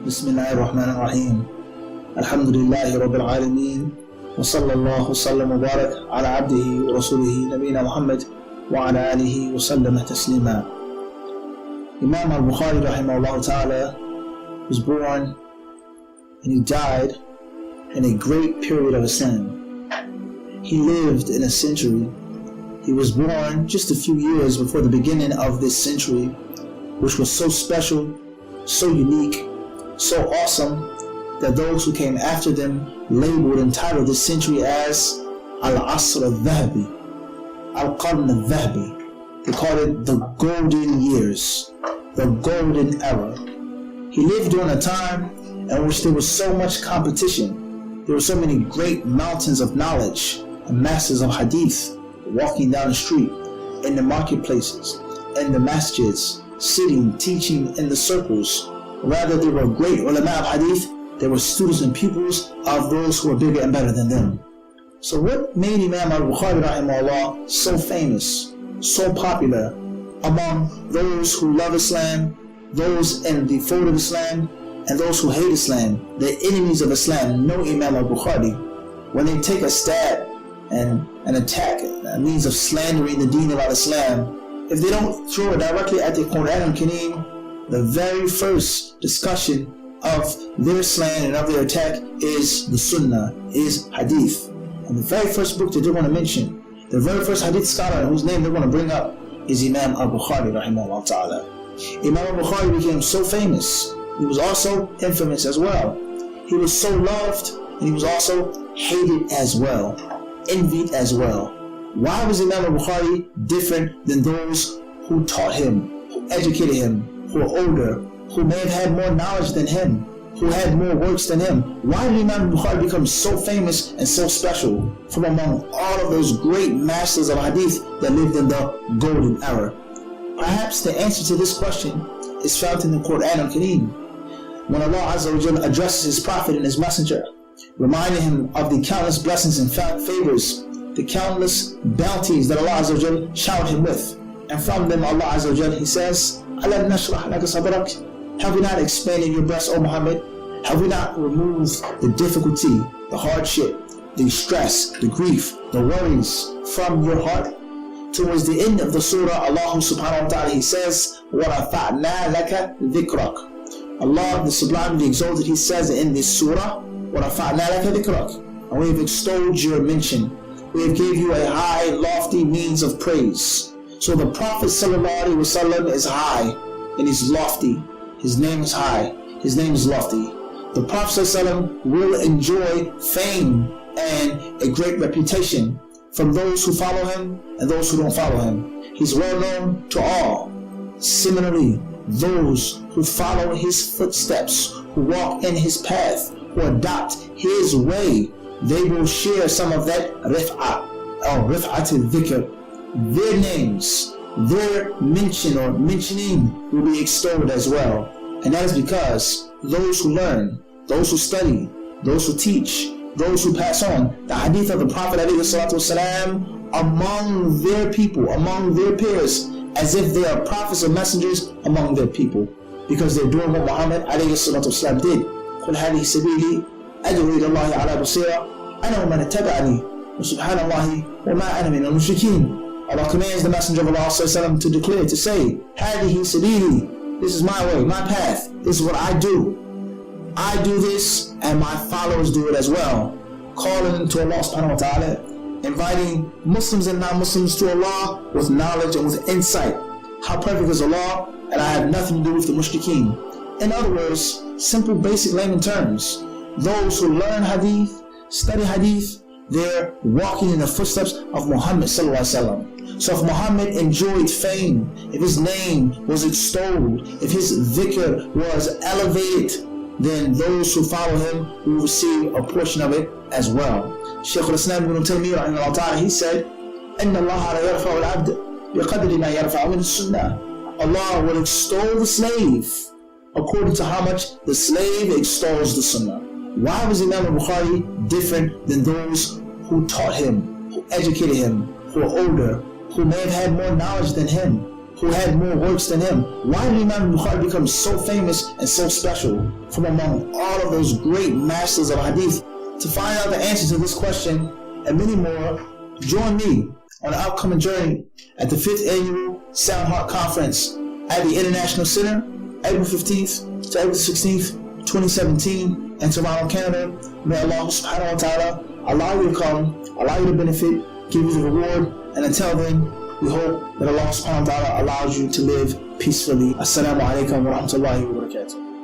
Bismillahir Rahmanir Rahim. Alhamdulillahi Rabbil Alameen. Wa sallallahu sallam wa barak ala abdihi wa rasulihi Nabiina Muhammad wa ala alihi wa sallam taslima. Imam Al-Bukhari rahimahullah ta'ala was born and he died in a great period of Islam. He lived in a century. He was born just a few years before the beginning of this century, which was so special, so unique, so awesome, that those who came after them labeled and titled this century as Al-Asr Al-Dhahabi, Al-Qarn Al-Dhahabi. They called it the golden years, the golden era. He lived during a time in which there was so much competition. There were so many great mountains of knowledge and masters of hadith walking down the street, in the marketplaces, in the masjids, sitting, teaching in the circles. Rather, they were great ulama of hadith. They were students and pupils of those who were bigger and better than them. So what made Imam Al-Bukhari rahimahullah so famous, so popular among those who love Islam, those in the fold of Islam, and those who hate Islam, the enemies of Islam know Imam Al-Bukhari? When they take a stab and an attack, a means of slandering the deen of Islam, if they don't throw it directly at the Quran Al-Kareem, the very first discussion of their slang and of their attack is the Sunnah, is Hadith. And the very first book that they want to mention, the very first Hadith scholar whose name they want to bring up is Imam Al-Bukhari rahimahullah ta'ala. Imam Al-Bukhari became so famous. He was also infamous as well. He was so loved and he was also hated as well, envied as well. Why was Imam Al-Bukhari different than those who taught him, who educated him, who were older, who may have had more knowledge than him, who had more works than him? Why did Imam Bukhari become so famous and so special from among all of those great masters of hadith that lived in the golden era? Perhaps the answer to this question is found in the Quran Al-Kareem. When Allah Azza wa Jalla addresses His Prophet and His Messenger, reminding him of the countless blessings and favors, the countless bounties that Allah Azza wa Jalla showered him with. And from them Allah Azza wa Jalla, He says, Alam nashrah laka sadrak? Have we not expanded your breast, O Muhammad? Have we not removed the difficulty, the hardship, the stress, the grief, the worries from your heart? Towards the end of the surah, Allah subhanahu wa ta'ala, He says, وَرَفَعْنَا لَكَ ذِكْرَكَ. Allah, the Sublime, the Exalted, He says in this surah, وَرَفَعْنَا لَكَ ذِكْرَكَ. And we have extolled your mention. We have gave you a high, lofty means of praise. So the Prophet sallallahu alaihi wasallam is high and he's lofty. His name is high. His name is lofty. The Prophet sallallahu alaihi wasallam will enjoy fame and a great reputation from those who follow him and those who don't follow him. He's well known to all. Similarly, those who follow his footsteps, who walk in his path, who adopt his way, they will share some of that rif'ah or rif'at al-dhikr. Their names, their mention or mentioning will be extolled as well. And that is because those who learn, those who study, those who teach, those who pass on the hadith of the Prophet ﷺ among their people, among their peers, as if they are prophets or messengers among their people, because they're doing what Muhammad ﷺ did. قُلْ هَذِهِ سَبِيلِي أَدْعُو إِلَى اللَّهِ عَلَى بَصِيرَةٍ أَنَا وَمَنِ اتَّبَعَنِي وَسُبْحَانَ اللَّهِ وَمَا أَنَا مِنَ الْمُشْرِكِينَ. Allah commands the Messenger of Allah ﷺ to declare, to say, هَذِهِ سَبِيلِي, this is my way, my path, this is what I do. I do this and my followers do it as well. Calling to Allah subhanahu wa ta'ala, inviting Muslims and non-Muslims to Allah with knowledge and with insight. How perfect is Allah, and I have nothing to do with the mushrikeen. In other words, simple basic layman terms, those who learn hadith, study hadith, they're walking in the footsteps of Muhammad sallallahu alaihi wasallam. So if Muhammad enjoyed fame, if his name was extolled, if his dhikr was elevated, then those who follow him will receive a portion of it as well. Shaykh al-Islam ibn Taymiyyah, he said, إِنَّ اللَّهَ لَا يَرْفَعُ الْعَبْدَ بِقَدْرِ مَا يَرْفَعُ مِنَ السُّنَّةِ. Allah will extol the slave according to how much the slave extols the sunnah. Why was Imam Al-Bukhari different than those who taught him, who educated him, who were older, who may have had more knowledge than him? who had more works than him? Why did Imam Bukhari become so famous and so special from among all of those great masters of hadith? To find out the answer to this question and many more, join me on the upcoming journey at the 5th Annual Sound Heart Conference at the International Center, April 15th to April 16th, 2017 in Toronto, Canada. May Allah subhanahu wa ta'ala allow you to come, allow you to benefit, give you the reward, and until then, we hope that Allah subhanahu wa ta'ala allows you to live peacefully. Assalamu alaikum wa rahmatullahi wa barakatuh.